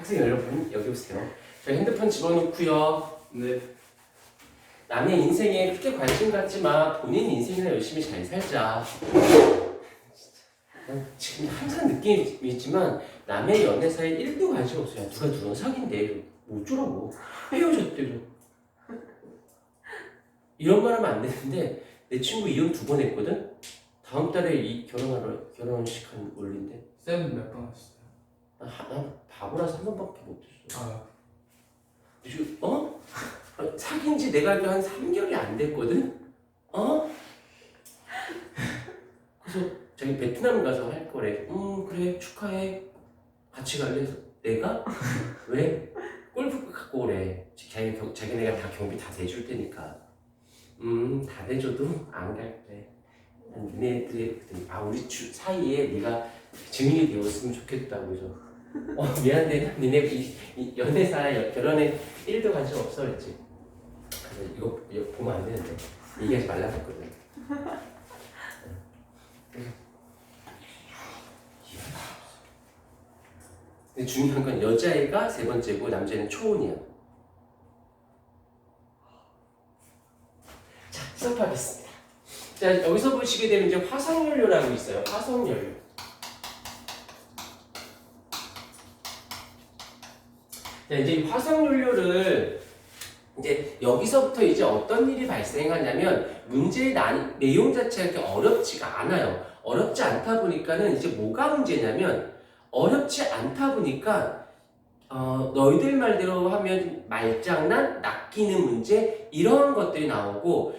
학생 여러분 여기 보세요. 저 핸드폰 집어넣고요. 네. 남의 인생에 크게 관심 갖지 마. 본인 인생이나 열심히 잘 살자. 지금 항상 느낌이 있지만 남의 연애사에 1도 관심 없어요. 누가 누구랑 사귄대. 뭐 어쩌라고. 헤어졌대도. 이런 말 하면 안 되는데 내 친구 이혼 2번 했거든? 다음 달에 이 결혼식 한 올린대. 쌤은 몇 번 하셨어요? 난 바보라서 1번밖에 못했어. 아, 지금 사귄 지 내가 알기로 한 3개월이 안 됐거든? 그래서 저기 베트남 가서 할 거래. 그래 축하해. 같이 갈래? 해서 내가? 왜? 골프 갖고 오래. 자기네가 다 경비 다 대줄 테니까. 다 대줘도 안 갈래. 니네들이 우리 사이에 네가 증인이 되었으면 좋겠다고. 그래서 미안한데 니네 이 연애사 결혼에 1도 관심 없어 그랬지. 그래서 이거 보면 안 되는데 얘기하지 말라고 했거든. 근데 중요한 건 여자애가 3번째고 남자애는 초혼이야. 자, 수업하겠습니다. 자, 여기서 보시게 되면 이제 화석연료라고 있어요. 화석연료. 자, 이제 이 화석연료를 이제 여기서부터 이제 어떤 일이 발생하냐면 문제의 내용 자체가 그렇게 어렵지가 않아요. 어렵지 않다 보니까는 이제 뭐가 문제냐면 어렵지 않다 보니까 너희들 말대로 하면 말장난, 낚이는 문제 이런 것들이 나오고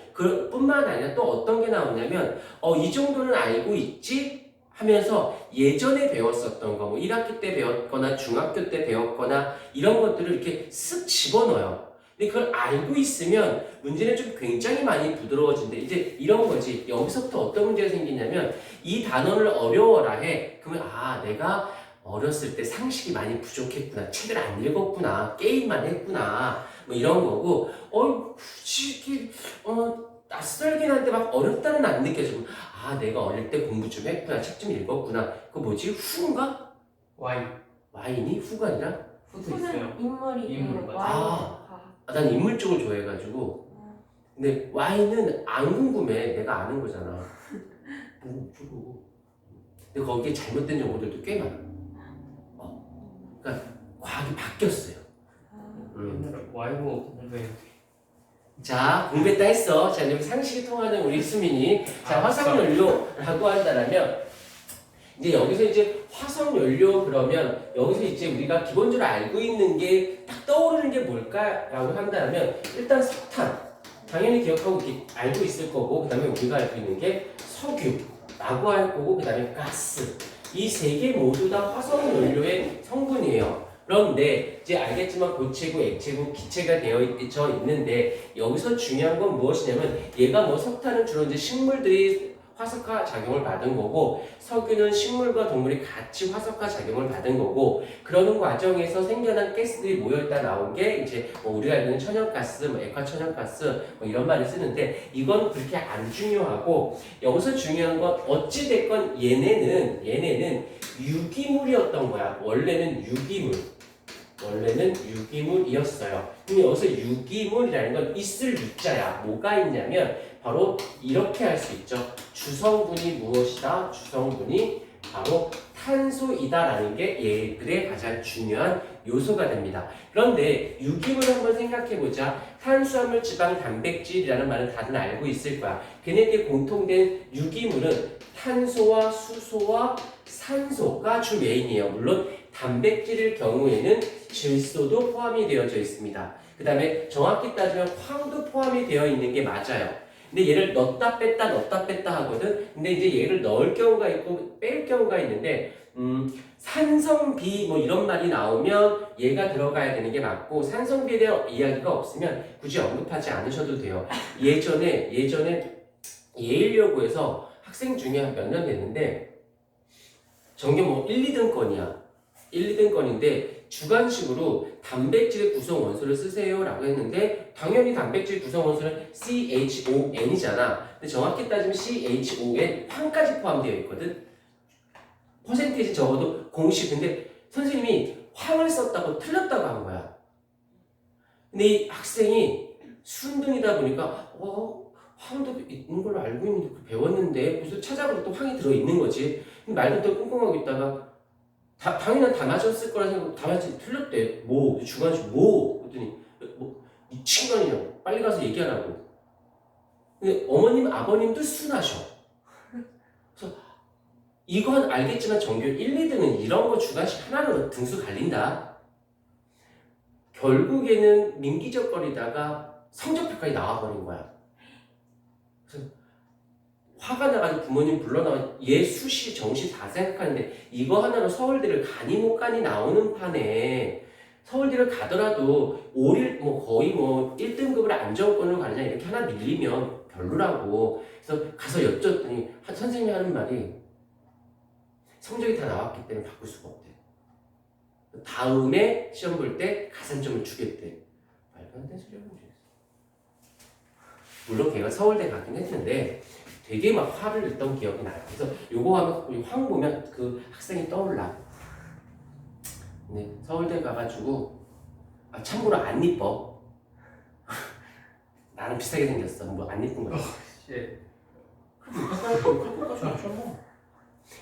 뿐만 아니라 또 어떤 게 나오냐면 이 정도는 알고 있지? 하면서 예전에 배웠었던 거, 뭐 1학기 때 배웠거나 중학교 때 배웠거나 이런 것들을 이렇게 쓱 집어넣어요. 근데 그걸 알고 있으면 문제는 좀 굉장히 많이 부드러워진대. 이제 이런 거지. 여기서부터 어떤 문제가 생기냐면 이 단어를 어려워라 해. 그러면 내가 어렸을 때 상식이 많이 부족했구나. 책을 안 읽었구나. 게임만 했구나. 뭐 이런 거고 굳이 이렇게 낯설긴 한데 막 어렵다는 안 느껴지고 내가 어릴 때 공부 좀 했구나. 책 좀 읽었구나. 그거 뭐지? 후인가? 와인이? 후가 아니라? 후도 있어요. 인물이 인물, 난 인물 쪽을 좋아해가지고. 근데 와인은 안 궁금해. 내가 아는 거잖아. 뭐 어쩌고. 근데 거기에 잘못된 정보들도 꽤 많아. 그러니까 과학이 바뀌었어요. 옛날에 와이고 공부해. 자, 공부했다 했어. 자, 여기 상식이 통하는 우리 수민이. 자, 화석연료라고 한다면 이제 여기서 이제 화석연료 그러면 여기서 이제 우리가 기본적으로 알고 있는 게 딱 떠오르는 게 뭘까라고 한다면 일단 석탄. 당연히 기억하고 알고 있을 거고, 그 다음에 우리가 알고 있는 게 석유라고 할 거고, 그 다음에 가스. 이 3개 모두 다 화석연료의 성분이에요. 그런데 이제 알겠지만 고체고 액체고 기체가 되어져 있는데 여기서 중요한 건 무엇이냐면 얘가 뭐 석탄은 주로 이제 식물들이 화석화 작용을 받은 거고 석유는 식물과 동물이 같이 화석화 작용을 받은 거고 그러는 과정에서 생겨난 가스들이 모여있다 나온 게 이제 뭐 우리가 알고 있는 천연가스, 뭐 액화천연가스 뭐 이런 말을 쓰는데 이건 그렇게 안 중요하고 여기서 중요한 건 어찌됐건 얘네는 유기물이었던 거야. 원래는 유기물이었어요. 근데 여기서 유기물이라는 건 있을 유자야. 뭐가 있냐면 바로 이렇게 할 수 있죠. 주성분이 무엇이다? 주성분이 바로 탄소이다라는 게 얘들의 가장 중요한 요소가 됩니다. 그런데 유기물을 한번 생각해보자. 탄수화물, 지방, 단백질이라는 말은 다들 알고 있을 거야. 걔네들의 공통된 유기물은 탄소와 수소와 산소가 주 메인이에요. 물론 단백질일 경우에는 질소도 포함이 되어져 있습니다. 그 다음에 정확히 따지면 황도 포함이 되어 있는 게 맞아요. 근데 얘를 넣었다 뺐다 하거든. 근데 이제 얘를 넣을 경우가 있고 뺄 경우가 있는데 산성비 뭐 이런 말이 나오면 얘가 들어가야 되는 게 맞고 산성비에 대한 이야기가 없으면 굳이 언급하지 않으셔도 돼요. 예전에 예일여고에서 학생 중에 몇 년 됐는데 전교 뭐 1, 2등권이야. 1, 2등권인데 주관식으로 단백질의 구성 원소를 쓰세요 라고 했는데 당연히 단백질 구성 원소는 CHON이잖아. 근데 정확히 따지면 CHON 황까지 포함되어 있거든. 퍼센테이지 적어도 공식. 근데 선생님이 황을 썼다고 틀렸다고 한 거야. 근데 이 학생이 순둥이다 보니까 황도 있는 걸로 알고 있는데 배웠는데 그래서 찾아보고 또 황이 들어있는 거지. 말도 또 꿍꿍하고 있다가 당연히 다 맞았을 거라 생각하고 다 맞지 틀렸대. 뭐 중간식 뭐 그랬더니 뭐 미친 거 아니냐고 빨리 가서 얘기하라고. 근데 어머님 아버님도 순하셔. 그래서 이건 알겠지만 전교 1, 2등은 이런 거 주관식 하나로 등수 갈린다. 결국에는 민기적거리다가 성적표까지 나와버린 거야. 그래서 화가 나가지고 부모님 불러나가 얘 수시 정시 다 생각하는데 이거 하나로 서울대를 가니 못 가니 나오는 판에 서울대를 가더라도 5일 뭐 거의 뭐 1등급을 안정권으로 가느냐 이렇게 하나 밀리면 별로라고. 그래서 가서 여쭸더니 선생님이 하는 말이 성적이 다 나왔기 때문에 바꿀 수가 없대. 다음에 시험 볼 때 가산점을 주겠대. 말도 안 되는 소리 하고 있어. 물론 걔가 서울대 가긴 했는데 되게 막 화를 냈던 기억이 나요. 그래서 요거 하면 황 보면 그 학생이 떠올라. 근데 서울대 가가지고 참고로 안 이뻐. 나랑 비슷하게 생겼어. 뭐 안 이쁜 거야.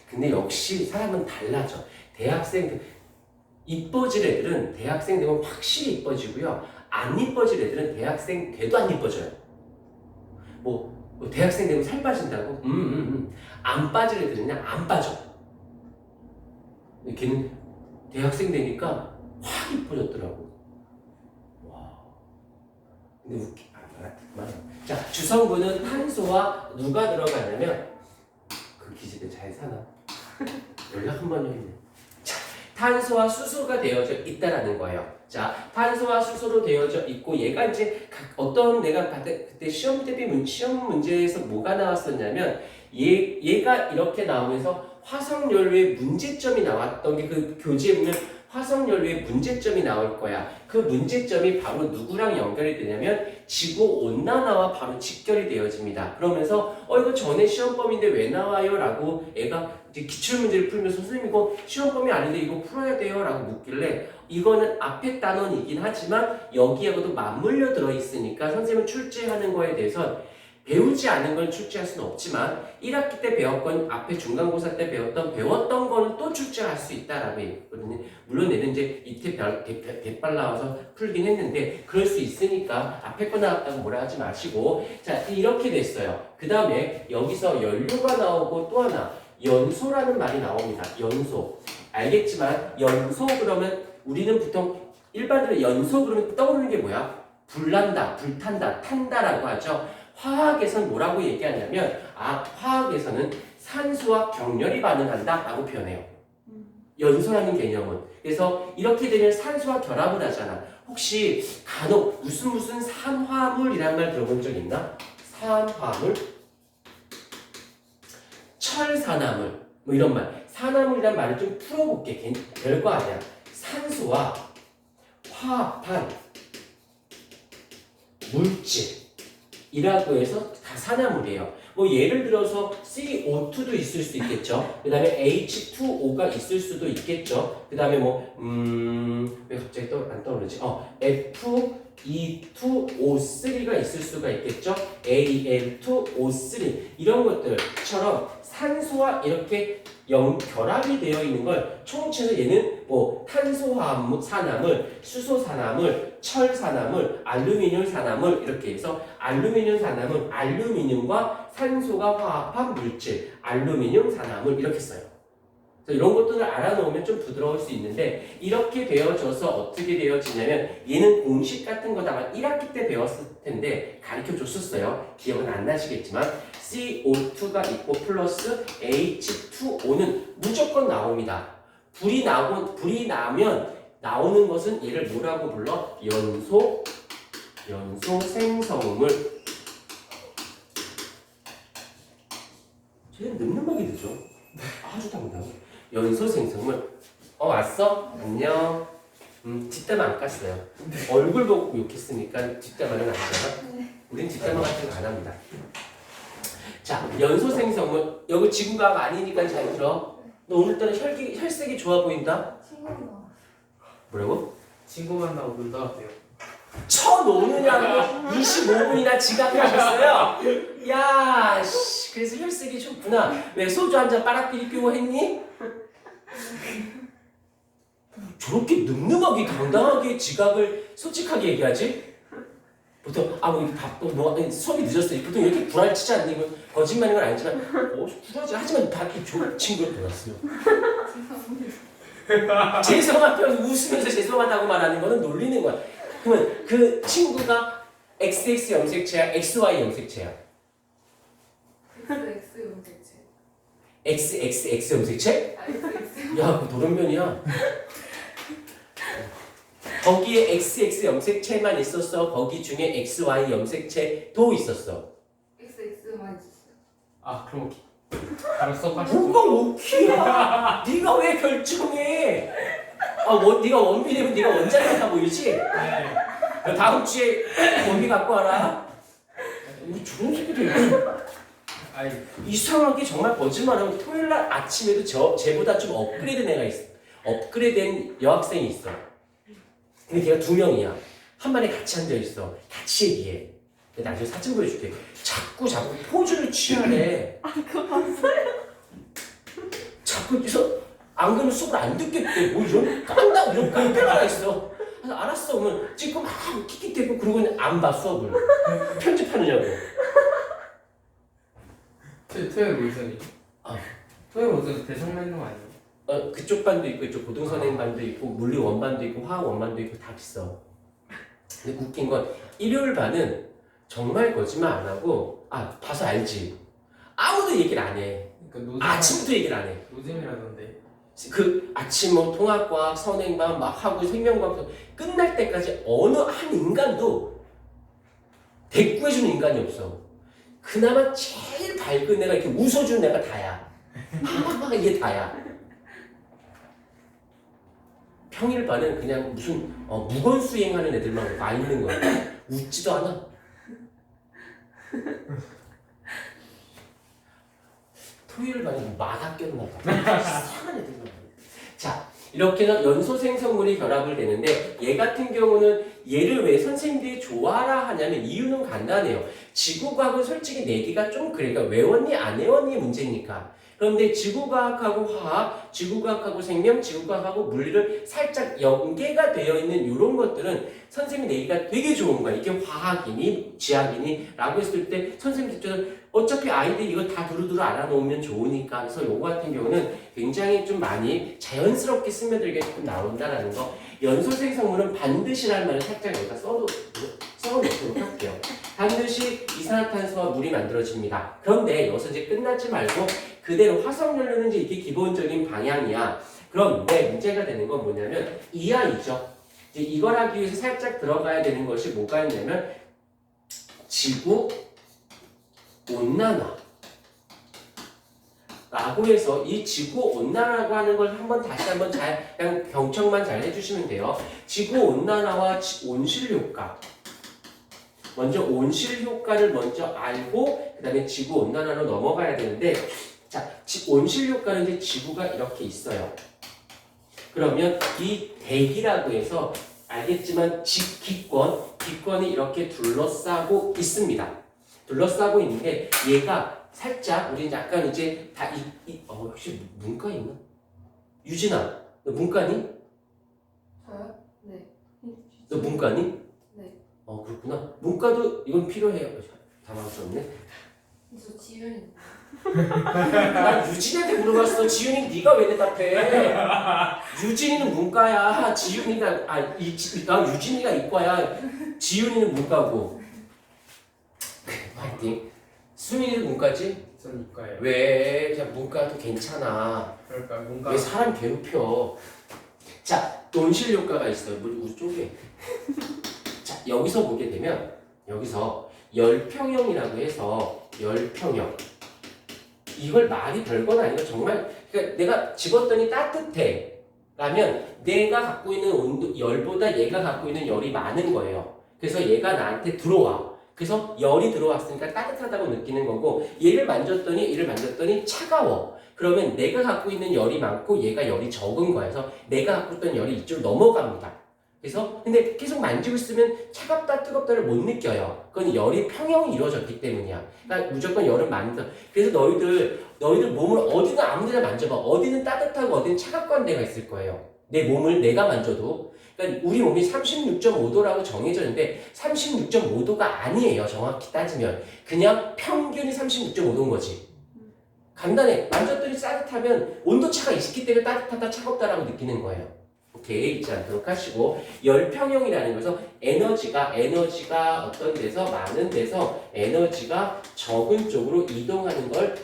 근데 역시 사람은 달라져. 대학생 이뻐질 애들은 대학생 되면 확실히 이뻐지고요. 안 이뻐질 애들은 대학생 돼도 안 이뻐져요. 뭐 대학생 되면 살 빠진다고? 안 빠질 애들은요 안 빠져. 걔는 대학생 되니까 확 이뻐졌더라고. 와. 근데 자, 주성분은 탄소와 누가 들어가냐면 그 기집애 잘 사나? 연락 한 번도 했네. 자, 탄소와 수소가 되어져 있다라는 거예요. 자, 탄소와 수소로 되어져 있고 얘가 이제 어떤 내가 그때 시험 대비 시험 문제에서 뭐가 나왔었냐면 얘가 이렇게 나오면서 화석연료의 문제점이 나왔던 게 그 교재에 보면 화석연료의 문제점이 나올 거야. 그 문제점이 바로 누구랑 연결이 되냐면 지구온난화와 바로 직결이 되어집니다. 그러면서 이거 전에 시험범인데 왜 나와요? 라고 애가 이제 기출문제를 풀면서 선생님 이거 시험범위 아닌데 이거 풀어야 돼요? 라고 묻길래 이거는 앞에 단원이긴 하지만 여기하고도 맞물려 들어있으니까 선생님은 출제하는 거에 대해서 배우지 않은 건 출제할 수는 없지만 1학기 때 배웠건 앞에 중간고사 때 배웠던 거는 또 출제할 수 있다라고 얘기했거든요. 물론 얘는 이제 이때 대빨 나와서 풀긴 했는데 그럴 수 있으니까 앞에 거 나왔다고 뭐라 하지 마시고 자 이렇게 됐어요. 그 다음에 여기서 연료가 나오고 또 하나 연소라는 말이 나옵니다. 연소. 알겠지만 연소 그러면 우리는 보통 일반적으로 연소 그러면 떠오르는 게 뭐야? 불난다, 불탄다, 탄다라고 하죠. 화학에서는 뭐라고 얘기하냐면 화학에서는 산소와 격렬히 반응한다 라고 표현해요. 연소라는 개념은. 그래서 이렇게 되면 산소와 결합을 하잖아. 혹시 간혹 무슨 산화물이란 말 들어본 적 있나? 산화물? 철산화물 뭐 이런 말. 산화물이란 말을 좀 풀어볼게. 별거 아니야. 산소와 화합한 물질 이라고 해서 다 산화물이에요. 뭐 예를 들어서 CO2도 있을 수 있겠죠. 그 다음에 H2O가 있을 수도 있겠죠. 그 다음에 왜 갑자기 안 떠오르지? Fe2O3가 있을 수가 있겠죠. Al2O3 이런 것들처럼 산소와 이렇게 결합이 되어 있는 걸 총칭해서 얘는 탄소산화물, 수소산화물, 철산화물, 알루미늄 산화물 이렇게 해서 알루미늄 산화물, 알루미늄과 산소가 화합한 물질, 알루미늄 산화물 이렇게 써요. 이런 것들을 알아놓으면 좀 부드러울 수 있는데 이렇게 되어져서 어떻게 되어지냐면 얘는 공식 같은 거다가 1학기 때 배웠을 텐데 가르쳐 줬었어요. 기억은 안 나시겠지만 CO2가 있고 플러스 H2O는 무조건 나옵니다. 불이 나면 나오는 것은 얘를 뭐라고 불러? 연소 생성물. 쟤는 늠름하게 되죠. 아주 당당해. 연소 생성물. 왔어? 안녕. 뒷담화 안 깠어요. 얼굴 보고 욕했으니까 뒷담화는 안 하잖아. 우린 뒷담화 같은 거 안 합니다. 자, 연소 생성물. 여기 지구과학 아니니까 잘 들어. 너 오늘따라 혈색이 좋아 보인다? 친구가 뭐라고? 친구 만나고 놀다 왔대요. 쳐놓느냐고 25분이나 지각하셨어요? 야, 씨, 그래서 혈색이 좋구나. 왜 소주 한 잔 빠락끼리 끼고 했니? 저렇게 늠름하게 당당하게 지각을 솔직하게 얘기하지? 보통 뭐 바빠 뭐 수업이 늦었어. 보통 이렇게 구랄치지 않니? 이건 거짓말인 건 아니지만 구라지 하지만 다 이렇게 좋은 친구를 보냈어요. 죄송하면 웃으면서 죄송하다고 말하는 거는 놀리는 거야. 그러면 그 친구가 XX 염색체야, XY 염색체야? XX 염색체. XXX 염색체? XX. 야, 그 도련변이야. 거기에 XX 염색체만 있었어. 거기 중에 XY 염색체도 있었어. XX만 있었어요. 아 그럼 바로 수업하시죠. 뭐가 오키야? 네가 왜 결정해? 네가 원빈이면 네가 원장이라 보이지? 네. 다음 주에 원빈 갖고 와라. 뭐 저런 새끼들 아이 이상하게 정말 거짓말하면 토요일날 아침에도 쟤보다 좀 업그레이드 애가 있어. 업그레이드된 여학생이 있어. 근데 걔가 2명이야. 한 반에 같이 앉아 있어. 같이 얘기해. 근데 나중에 사진 보여줄게. 자꾸 포즈를 취하래. 그거 봤어요? 자꾸 그래서 안 그러면 수업을 안 듣겠대. 뭐 이런 깐다 이런 깐다가 있어. 그래서 알았어. 그러면 찍고 막 킥킥대고 그러고는 안 봐 수업을. 편집하느냐고. 토요일 오전이. 아. 토요일 오전 대성 맺는 거 아니에요? 그쪽 반도 있고 이쪽 고등선행 반도 있고 물리 원반도 있고 화학 원반도 있고 다 있어. 근데 웃긴 건 일요일 반은 정말 거짓말 안 하고 봐서 알지. 아무도 얘기를 안 해. 그러니까 노잼. 아침부터 얘기를 안 해. 노잼이라던데. 그 아침 뭐 통합과학, 선행반 막 하고 생명과학 끝날 때까지 어느 한 인간도 대꾸해주는 인간이 없어. 그나마 제일 밝은 애가 이렇게 웃어주는 애가 다야. 이게 다야. 평일 반은 그냥 무슨 무건 수행하는 애들만 와 있는 거야. 웃지도 않아. 토요일 반에 만화 꼈나 봐. 이상한 애들만. 자, 이렇게 해서 연소 생성물이 결합을 되는데 얘 같은 경우는 얘를 왜 선생님들이 좋아라 하냐면 이유는 간단해요. 지구과학은 솔직히 내기가 좀 그래. 그러니까 외웠니 안 외웠니의 문제니까. 그런데 지구과학하고 화학, 지구과학하고 생명, 지구과학하고 물리를 살짝 연계가 되어 있는 이런 것들은 선생님이 내기가 되게 좋은 거야. 이게 화학이니 지학이니 라고 했을 때 선생님 입장에서 어차피 아이들이 이거 다 두루두루 알아놓으면 좋으니까. 그래서 요거 같은 경우는 굉장히 좀 많이 자연스럽게 스며들게 조금 나온다라는 거. 연소생 성분은 반드시라는 말을 살짝 여기다 써놓도록 할게요. 반드시 이산화탄소와 물이 만들어집니다. 그런데 여기서 이제 끝나지 말고 그대로 화석연료는 이제 이게 기본적인 방향이야. 그런데 문제가 되는 건 뭐냐면 이하이죠. 이제 이걸 하기 위해서 살짝 들어가야 되는 것이 뭐가 있냐면 지구 온난화 라고 해서 이 지구 온난화라고 하는 걸 다시 한번 잘 그냥 경청만 잘 해주시면 돼요. 지구 온난화와 온실 효과. 먼저 온실 효과를 먼저 알고 그 다음에 지구 온난화로 넘어가야 되는데 자, 온실 효과는 이제 지구가 이렇게 있어요. 그러면 이 대기라고 해서 알겠지만 기권이 이렇게 둘러싸고 있습니다. 둘러싸고 있는데 얘가 살짝 우리 약간 이제 다 혹시 문과 있나? 유진아, 너 문과니? 저요? 네. 너 문과니? 네. 그렇구나. 문과도 이건 필요해요. 당황스럽네. 저 지윤이. 난 유진이한테 물어봤어. 지윤이 네가 왜 대답해? 유진이는 문과야. 지윤이가 나 유진이가 이과야. 지윤이는 문과고. 파이팅. 수민이는 문과지? 전 이과예요. 왜? 그냥 문과도 괜찮아. 그럴까 뭔가 왜 사람 괴롭혀? 자, 온실 효과가 있어요. 우리 쪽에. 자, 여기서 보게 되면 여기서 열평형이라고 해서 열평형. 이걸 말이 별건 아니고 정말 그러니까 내가 집었더니 따뜻해. 라면 내가 갖고 있는 온도 열보다 얘가 갖고 있는 열이 많은 거예요. 그래서 얘가 나한테 들어와. 그래서 열이 들어왔으니까 따뜻하다고 느끼는 거고 얘를 만졌더니 차가워. 그러면 내가 갖고 있는 열이 많고 얘가 열이 적은 거야. 그래서 내가 갖고 있던 열이 이쪽으로 넘어갑니다. 그래서 근데 계속 만지고 있으면 차갑다 뜨겁다를 못 느껴요. 그건 열이 평형이 이루어졌기 때문이야. 그러니까 무조건 열은 많다. 그래서 너희들 몸을 어디든 아무데나 만져봐. 어디는 따뜻하고 어디는 차갑고 한 데가 있을 거예요. 내 몸을 내가 만져도. 그러니까 우리 몸이 36.5도라고 정해져 있는데 36.5도가 아니에요. 정확히 따지면. 그냥 평균이 36.5도인 거지. 간단해. 만졌더니 따뜻하면 온도차가 있기 때문에 따뜻하다 차갑다라고 느끼는 거예요. 오케이, 잊지 않도록 하시고 열평형이라는 것은 에너지가 어떤 데서 많은 데서 에너지가 적은 쪽으로 이동하는 걸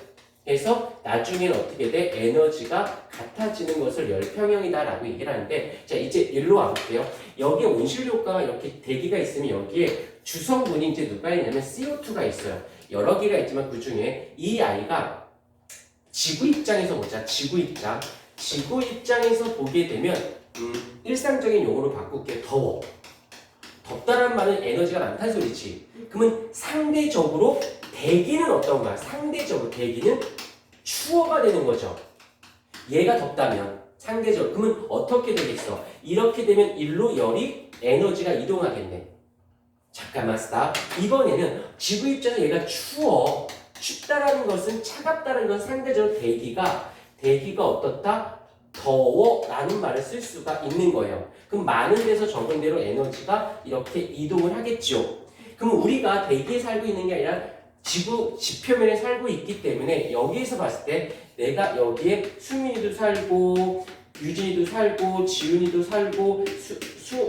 해서 나중엔 어떻게 돼? 에너지가 같아지는 것을 열평형이다라고 얘기를 하는데 자 이제 일로 와볼게요. 여기에 온실효과가 이렇게 대기가 있으면 여기에 주성분이 이제 누가 있냐면 CO2가 있어요. 여러 개가 있지만 그 중에 이 아이가 지구 입장에서 보자. 지구 입장에서 보게 되면 일상적인 용어로 바꿀게. 더워. 덥다는 말은 에너지가 많다는 소리지. 그러면 상대적으로 대기는 어떤가? 상대적으로 대기는 추워가 되는 거죠. 얘가 덥다면 상대적으로 그러면 어떻게 되겠어? 이렇게 되면 일로 열이 에너지가 이동하겠네. 잠깐만 스탑. 이번에는 지구 입장에서 얘가 추워. 춥다라는 것은 차갑다는 건 상대적으로 대기가 어떻다? 더워라는 말을 쓸 수가 있는 거예요. 그럼 많은 데서 적은 대로 에너지가 이렇게 이동을 하겠죠. 그럼 우리가 대기에 살고 있는 게 아니라 지구 지표면에 살고 있기 때문에 여기에서 봤을 때 내가 여기에 수민이도 살고 유진이도 살고 지훈이도 살고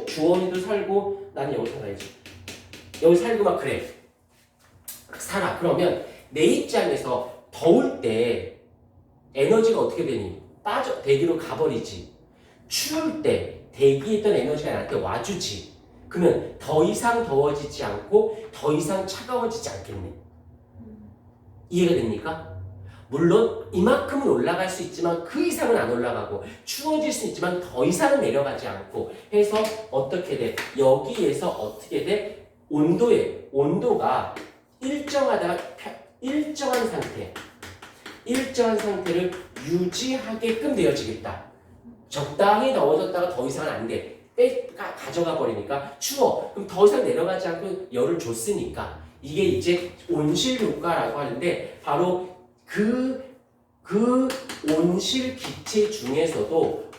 주원이도 살고 나는 여기 살아야지. 여기 살고 막 그래. 살아. 그러면 내 입장에서 더울 때 에너지가 어떻게 되니? 빠져 대기로 가버리지. 추울 때 대기에 있던 에너지가 나한테 와주지. 그러면 더 이상 더워지지 않고 더 이상 차가워지지 않겠네. 이해가 됩니까? 물론 이만큼은 올라갈 수 있지만 그 이상은 안 올라가고 추워질 수 있지만 더 이상은 내려가지 않고 해서 어떻게 돼? 여기에서 어떻게 돼? 온도가 일정한 상태를 유지하게끔 되어지겠다. 적당히 더워졌다가 더 이상은 안 돼. 가져가 버리니까 추워. 그럼 더 이상 내려가지 않고 열을 줬으니까 이게 이제 온실 효과라고 하는데 바로 그 온실 기체 중에서도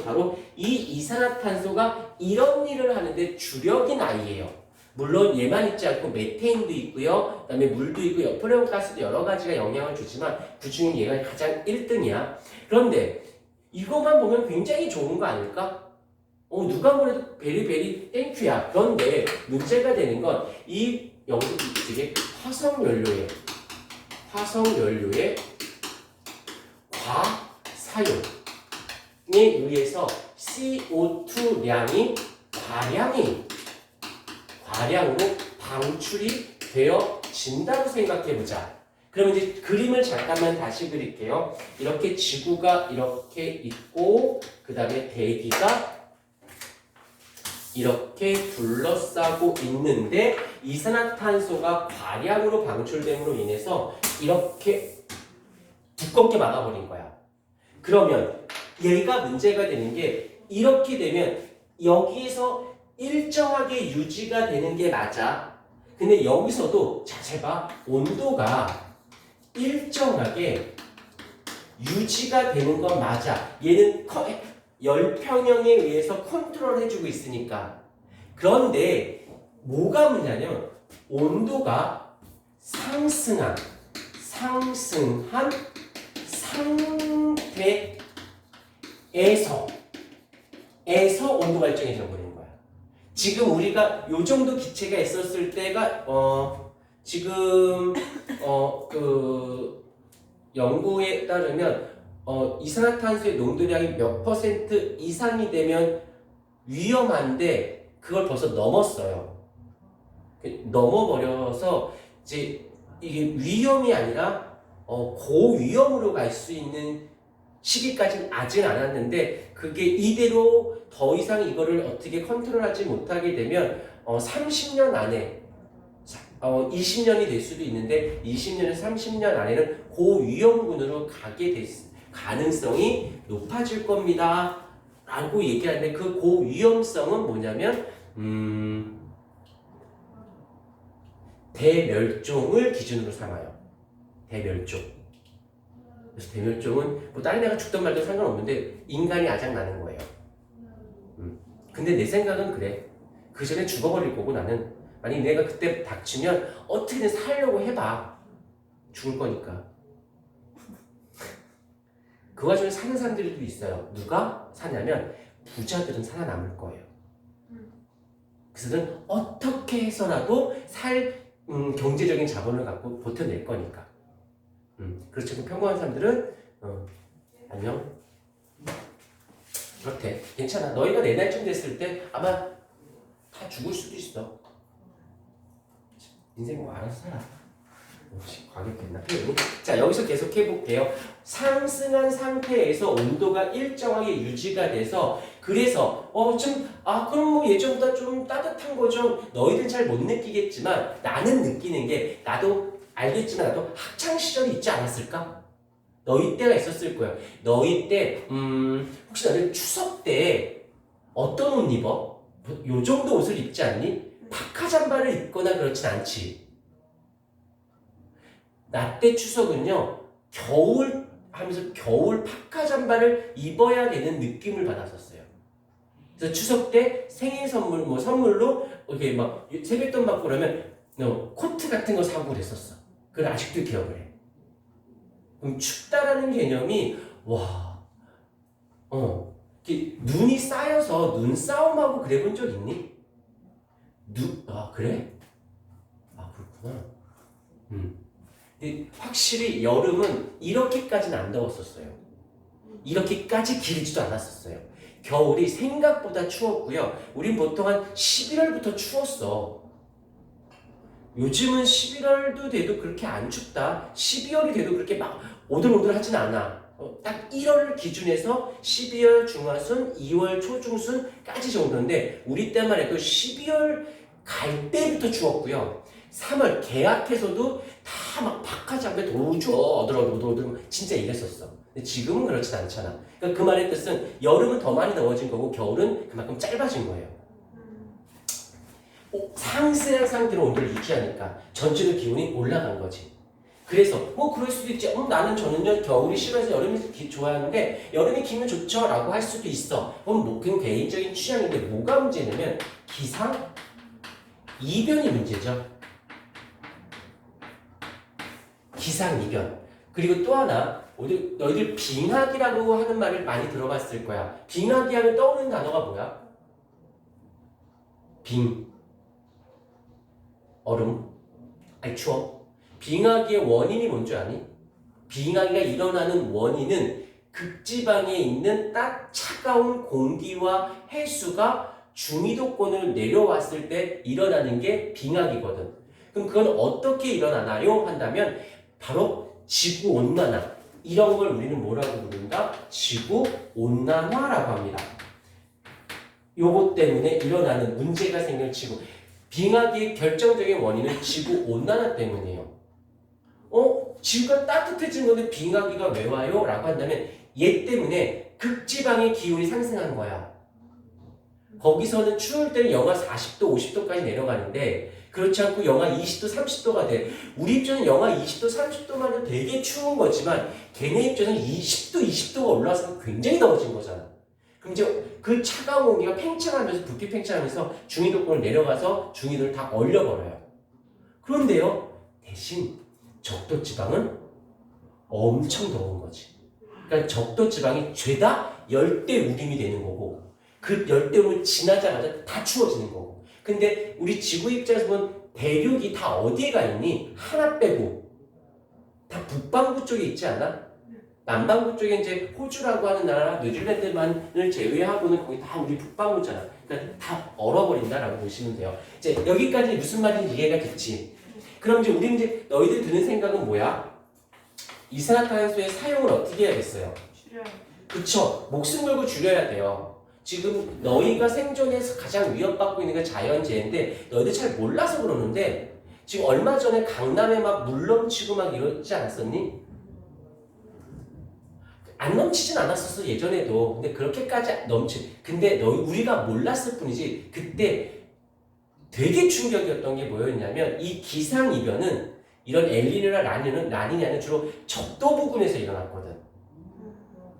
바로 이 이산화탄소가 이런 일을 하는데 주력인 아이예요. 물론 얘만 있지 않고 메테인도 있고요. 그다음에 물도 있고 프레온가스도 여러 가지가 영향을 주지만 그 중에 얘가 가장 1등이야. 그런데 이것만 보면 굉장히 좋은 거 아닐까? 누가 뭐래도 베리베리 땡큐야. 그런데 문제가 되는 건 이 연구들이 화석연료의 과사용에 의해서 CO2량이 과량으로 방출이 되어진다고 생각해보자. 그럼 이제 그림을 잠깐만 다시 그릴게요. 이렇게 지구가 이렇게 있고 그 다음에 대기가 이렇게 둘러싸고 있는데 이산화탄소가 과량으로 방출됨으로 인해서 이렇게 두껍게 막아버린 거야. 그러면 얘가 문제가 되는 게 이렇게 되면 여기에서 일정하게 유지가 되는 게 맞아. 근데 여기서도 잘 봐. 온도가 일정하게 유지가 되는 건 맞아. 얘는 열평형에 의해서 컨트롤 해주고 있으니까. 그런데 뭐가 문제냐면 온도가 상승한 상태에서 온도가 일정해져 버리는 거야. 지금 우리가 요 정도 기체가 있었을 때가 그 연구에 따르면 이산화탄소의 농도량이 몇 % 이상이 되면 위험한데 그걸 벌써 넘었어요. 넘어버려서 이제 이게 위험이 아니라 고위험으로 갈 수 있는 시기까지는 아직 않았는데 그게 이대로 더 이상 이거를 어떻게 컨트롤하지 못하게 되면 30년 안에 20년이 될 수도 있는데 20년에서 30년 안에는 고위험군으로 가게 될 가능성이 높아질 겁니다. 라고 얘기하는데 그 고위험성은 뭐냐면 대멸종을 기준으로 삼아요. 대멸종. 그래서 대멸종은 뭐 다른 애가 죽든 말든 상관없는데 인간이 아작나는 거예요. 근데 내 생각은 그래. 그 전에 죽어버릴 거고 나는 만약 내가 그때 닥치면 어떻게든 살려고 해봐. 죽을 거니까. 그 와중에 사는 사람들도 있어요. 누가 사냐면 부자들은 살아남을 거예요. 그래서는 어떻게 해서라도 경제적인 자본을 갖고 버텨낼 거니까. 그렇죠. 평범한 사람들은 안녕. 그렇대. 괜찮아. 너희가 내 나이쯤 됐을 때 아마 다 죽을 수도 있어. 인생 뭐 알아서 살아. 혹시 과격했나? 자, 여기서 계속 해볼게요. 상승한 상태에서 온도가 일정하게 유지가 돼서 그래서 그럼 뭐 예전보다 좀 따뜻한 거죠. 너희들은 잘 못 느끼겠지만 나는 느끼는 게 나도 알겠지만 나도 학창 시절이 있지 않았을까? 너희 때가 있었을 거예요. 너희 때 혹시 너희들 추석 때 어떤 옷 입어? 요 정도 옷을 입지 않니? 파카 잠바를 입거나 그렇진 않지. 나 때 추석은요 겨울 하면서 겨울 파카 잠바를 입어야 되는 느낌을 받았었어요. 그래서 추석 때 생일 선물 뭐 선물로 이렇게 막 세뱃돈 받고 그러면 코트 같은 거 사고 그랬었어. 그걸 아직도 기억을 해. 그럼 춥다라는 개념이 눈이 쌓여서 눈싸움하고 그래 본 적 있니? 그래? 그렇구나. 근데 확실히 여름은 이렇게까지는 안 더웠었어요. 이렇게까지 길지도 않았었어요. 겨울이 생각보다 추웠고요. 우린 보통 한 11월부터 추웠어. 요즘은 11월도 돼도 그렇게 안 춥다. 12월이 돼도 그렇게 막 오들오들하진 않아. 딱 1월 기준에서 12월 중하순, 2월 초중순까지 정도인데 우리 때만 해도 12월 갈 때부터 추웠고요. 3월 개학해서도 다 막 박하장에 도우죠 어들어들 진짜 이랬었어. 근데 지금은 그렇진 않잖아. 그러니까 그 말의 뜻은 여름은 더 많이 더워진 거고 겨울은 그만큼 짧아진 거예요. 상승한 상태로 온도를 유지하니까 전체적 기온이 올라간 거지. 그래서 그럴 수도 있지. 저는요 겨울이 싫어서 여름이 좋아하는데 여름이 기면 좋죠 라고 할 수도 있어. 그건 개인적인 취향인데 뭐가 문제냐면 기상 이변이 문제죠. 기상 이변. 그리고 또 하나 너희들 빙하기라고 하는 말을 많이 들어봤을 거야. 빙하기 하면 떠오르는 단어가 뭐야? 얼음, 추워. 빙하기의 원인이 뭔 줄 아니? 빙하기가 일어나는 원인은 극지방에 있는 차가운 공기와 해수가 중위도권으로 내려왔을 때 일어나는 게 빙하기거든. 그럼 그건 어떻게 일어나나요? 한다면 바로 지구온난화. 이런 걸 우리는 뭐라고 부른다? 지구온난화라고 합니다. 요것 때문에 일어나는 문제가 생길 빙하기의 결정적인 원인은 지구온난화 때문이에요. 지구가 따뜻해진 건데 빙하기가 왜 와요? 라고 한다면 얘 때문에 극지방의 기온이 상승한 거야. 거기서는 추울 때는 영하 40도, 50도까지 내려가는데 그렇지 않고 영하 20도, 30도가 돼. 우리 입장은 영하 20도, 30도만 해도 되게 추운 거지만 걔네 입장은 20도, 20도가 올라와서 굉장히 더워진 거잖아. 그럼 이제 그 차가운 공기가 팽창하면서 부피 팽창하면서 중위도권을 내려가서 중위도를 다 얼려버려요. 그런데요 대신 적도지방은 엄청 더운 거지. 그러니까 적도지방이 죄다 열대우림이 되는 거고 그 열대우림을 지나자마자 다 추워지는 거고. 근데 우리 지구 입장에서 보면 대륙이 다 어디에 가 있니? 하나 빼고 다 북반구 쪽에 있지 않아? 남반구 쪽에 이제 호주라고 하는 나라, 뉴질랜드만을 제외하고는 거기 다 우리 북반구잖아. 그러니까 다 얼어버린다라고 보시면 돼요. 이제 여기까지 무슨 말인지 이해가 됐지? 그럼 이제 우리 이제 너희들 드는 생각은 뭐야? 이산화탄소의 사용을 어떻게 해야겠어요? 줄여야 그쵸? 목숨 걸고 줄여야 돼요. 지금 너희가 생존해서 가장 위협받고 있는 게 자연재해인데 너희들 잘 몰라서 그러는데 지금 얼마 전에 강남에 막 물 넘치고 막 이러지 않았었니? 안 넘치진 않았었어 예전에도. 근데 그렇게까지 근데 우리가 몰랐을 뿐이지 그때 되게 충격이었던 게 뭐였냐면 이 기상이변은 이런 엘니뇨나 라니냐는 주로 적도 부근에서 일어났거든.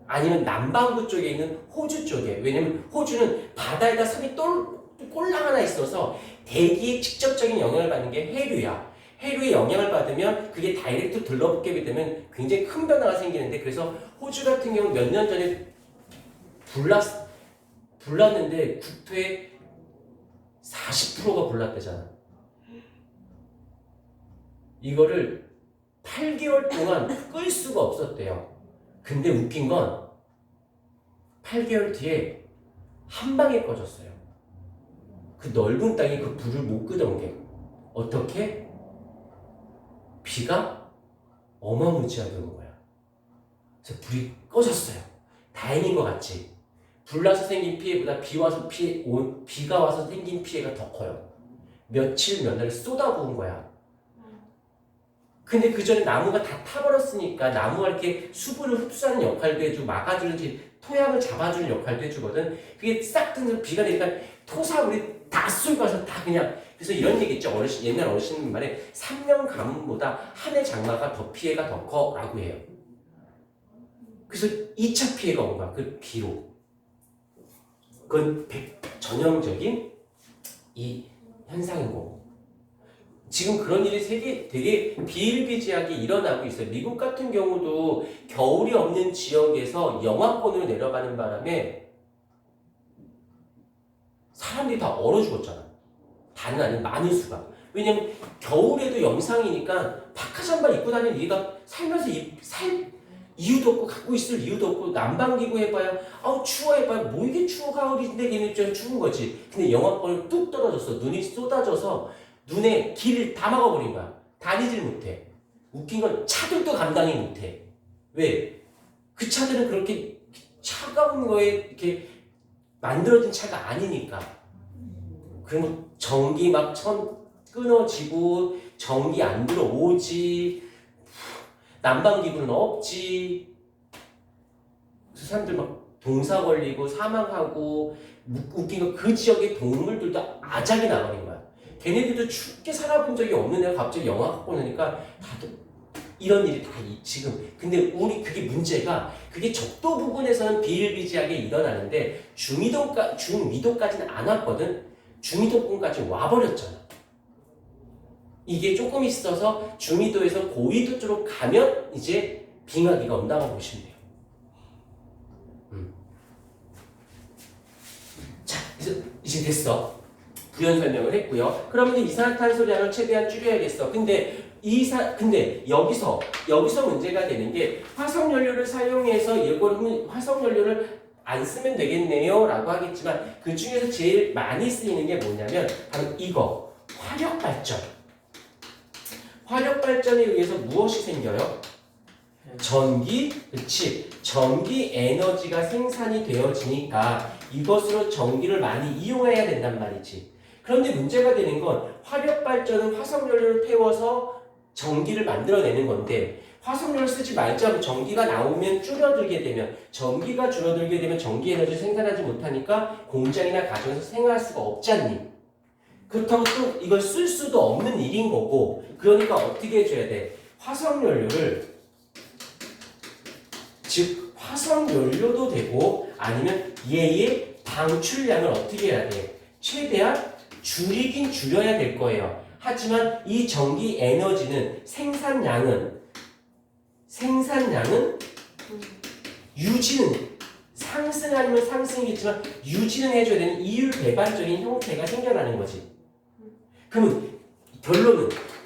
아니면 남반구 쪽에 있는 호주 쪽에. 왜냐면 호주는 바다에다 섬이 꼴랑 하나 있어서 대기에 직접적인 영향을 받는 게 해류야. 해류의 영향을 받으면 그게 다이렉트 들러붙게 되면 굉장히 큰 변화가 생기는데 그래서 호주 같은 경우 몇 년 전에 불났는데 국토의 40%가 불났대잖아. 이거를 8개월 동안 끌 수가 없었대요. 근데 웃긴 건 8개월 뒤에 한 방에 꺼졌어요. 그 넓은 땅에 그 불을 못 끄던 게 어떻게? 비가 어마무지하게 온 거야. 그래서 불이 꺼졌어요. 다행인 것 같지? 불나서 생긴 피해보다 비가 와서 생긴 피해가 더 커요. 며칠 몇 날을 쏟아부은 거야. 근데 그 전에 나무가 다 타버렸으니까 나무가 이렇게 수분을 흡수하는 역할도 해주고 막아주는 토양을 잡아주는 역할도 해주거든. 그게 싹 든 비가 내니까 토사물이 다 쏠고 와서 다 그냥. 그래서 이런 얘기 있죠. 옛날 어르신 말에 3년 가뭄보다 한 해 장마가 더 피해가 더 커라고 해요. 그래서 2차 피해가 온 거야. 그 비로. 그건 전형적인 이 현상인 거고. 지금 그런 일이 되게 비일비재하게 일어나고 있어요. 미국 같은 경우도 겨울이 없는 지역에서 영하권으로 내려가는 바람에 사람들이 다 얼어 죽었잖아. 다는 아닌 많은 수가. 왜냐면 겨울에도 영상이니까 파카잠바 입고 다니는 얘가 살면서 살 이유도 없고 갖고 있을 이유도 없고 난방기구 해봐야 아우 추워 해봐야 뭐 이게 추워 가을인데 걔는 좀 추운 거지. 근데 영하권을 뚝 떨어졌어. 눈이 쏟아져서 눈에 길을 다 막아버린 거야. 다니질 못해. 웃긴 건 차들도 감당이 못해. 왜? 그 차들은 그렇게 차가운 거에 이렇게 만들어진 차가 아니니까. 그러면 전기 막 끊어지고 전기 안 들어오지. 난방기구는 없지. 그래서 사람들 막 동사 걸리고 사망하고 웃긴 건 그 지역의 동물들도 아작이 나버린 거야. 걔네들도 춥게 살아본 적이 없는 애가 갑자기 영하 갖고 오니까 다들 이런 일이 다 지금. 근데 그게 문제가 그게 적도 부근에서는 비일비재하게 일어나는데 중위도까지는 안 왔거든. 중위도권까지 와버렸잖아. 이게 조금 있어서 중위도에서 고위도 쪽으로 가면 이제 빙하기가 온다고 보시면 돼요. 자, 이제 됐어. 부연 설명을 했고요. 그러면 이산화탄소량을 최대한 줄여야겠어. 근데 여기서 문제가 되는 게 화석연료를 사용해서 화석연료를 안 쓰면 되겠네요 라고 하겠지만 그 중에서 제일 많이 쓰이는 게 뭐냐면 바로 이거 화력발전. 화력발전에 의해서 무엇이 생겨요? 전기 에너지가 생산이 되어지니까 이것으로 전기를 많이 이용해야 된단 말이지. 그런데 문제가 되는 건 화력발전은 화석연료를 태워서 전기를 만들어내는 건데 화석연료를 쓰지 말자고 전기가 나오면 전기가 줄어들게 되면 전기 에너지를 생산하지 못하니까 공장이나 가정에서 생활할 수가 없지 않니? 그렇다고 또 이걸 쓸 수도 없는 일인 거고 그러니까 어떻게 해줘야 돼? 화석연료도 되고 아니면 얘의 방출량을 어떻게 해야 돼? 최대한 줄이긴 줄여야 될 거예요. 하지만 이 전기 에너지는 생산량은 유지는 상승하면 상승이겠지만 유지는 해줘야 되는 이율 배반적인 형태가 생겨나는 거지.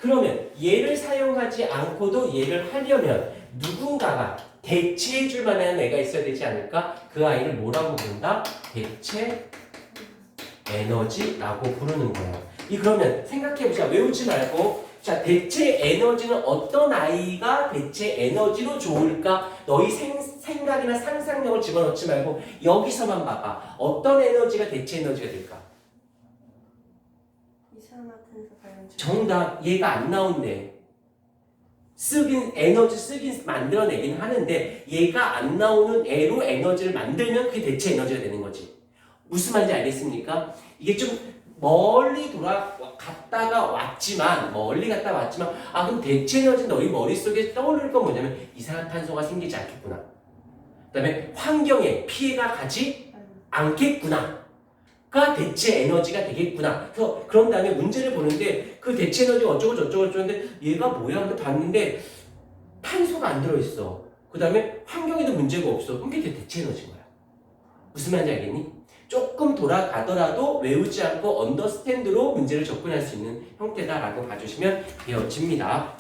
그러면 얘를 사용하지 않고도 얘를 하려면 누군가가 대체해줄 만한 애가 있어야 되지 않을까? 그 아이를 뭐라고 부른다? 대체 에너지라고 부르는 거예요. 그러면 생각해보자. 외우지 말고 자, 대체 에너지는 어떤 아이가 대체 에너지로 좋을까? 너희 생각이나 상상력을 집어넣지 말고 여기서만 봐봐. 어떤 에너지가 대체 에너지가 될까? 이산화탄소 발연체. 정답. 얘가 안 나온대. 에너지 쓰긴 만들어내긴 하는데 얘가 안 나오는 애로 에너지를 만들면 그게 대체 에너지가 되는 거지. 무슨 말인지 알겠습니까? 이게 좀 멀리 갔다가 왔지만 아 그럼 대체 에너지 너희 머릿속에 떠오를 건 뭐냐면 이산화탄소가 생기지 않겠구나. 그 다음에 환경에 피해가 가지 않겠구나. 가 대체 에너지가 되겠구나. 그래서 그런 다음에 문제를 보는데 그 대체 에너지가 어쩌고 저쩌고 저쩌는데 얘가 뭐야? 근데 봤는데 탄소가 안 들어있어. 그 다음에 환경에도 문제가 없어. 그럼 그게 대체 에너지인 거야. 무슨 말인지 알겠니? 조금 돌아가더라도 외우지 않고 언더스탠드로 문제를 접근할 수 있는 형태다라고 봐주시면 되어집니다.